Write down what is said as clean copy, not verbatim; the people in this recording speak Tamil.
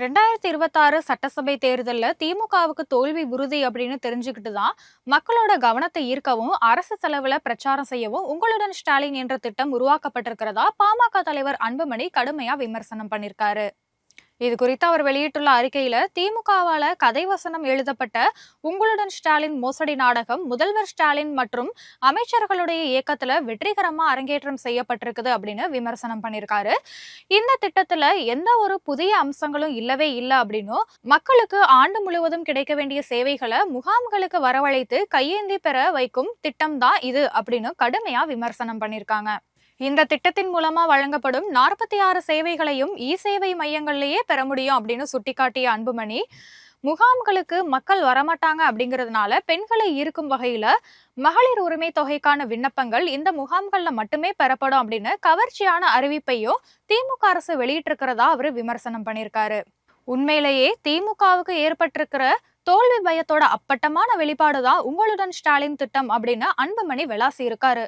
2026 சட்டசபை தேர்தல்ல திமுகவுக்கு தோல்வி உறுதி அப்படின்னு தெரிஞ்சுக்கிட்டு தான் மக்களோட கவனத்தை ஈர்க்கவும் அரசு செலவுல பிரச்சாரம் செய்யவும் உங்களுடன் ஸ்டாலின் என்ற திட்டம் உருவாக்கப்பட்டிருக்கிறதா பாமக தலைவர் அன்புமணி கடுமையா விமர்சனம் பண்ணிருக்காரு. இது குறித்து அவர் வெளியிட்டுள்ள அறிக்கையில திமுகவால கதை வசனம் எழுதப்பட்ட உங்களுடன் ஸ்டாலின் மோசடி நாடகம் முதல்வர் ஸ்டாலின் மற்றும் அமைச்சர்களுடைய இயக்கத்துல வெற்றிகரமா அரங்கேற்றம் செய்யப்பட்டிருக்குது அப்படின்னு விமர்சனம் பண்ணிருக்காரு. இந்த திட்டத்துல எந்த ஒரு புதிய அம்சங்களும் இல்லவே இல்லை அப்படின்னும் மக்களுக்கு ஆண்டு முழுவதும் கிடைக்க வேண்டிய சேவைகளை முகாம்களுக்கு வரவழைத்து கையேந்தி பெற வைக்கும் திட்டம் தான் இது அப்படின்னு கடுமையா விமர்சனம் பண்ணிருக்காங்க. இந்த திட்டத்தின் மூலமா வழங்கப்படும் 46 சேவைகளையும் சேவை மையங்கள்லயே பெற முடியும் அப்படின்னு சுட்டிக்காட்டிய அன்புமணி, முகாம்களுக்கு மக்கள் வரமாட்டாங்க அப்படிங்கிறதுனால பெண்களை ஈர்க்கும் வகையில மகளிர் உரிமை தொகைக்கான விண்ணப்பங்கள் இந்த முகாம்கள்ல மட்டுமே பெறப்படும் அப்படின்னு கவர்ச்சியான அறிவிப்பையும் திமுக அரசு வெளியிட்டிருக்கிறதா அவரு விமர்சனம் பண்ணியிருக்காரு. உண்மையிலேயே திமுகவுக்கு ஏற்பட்டிருக்கிற தோல்வி பயத்தோட அப்பட்டமான வெளிப்பாடுதான் உங்களுடன் ஸ்டாலின் திட்டம் அப்படின்னு அன்புமணி விளாசி இருக்காரு.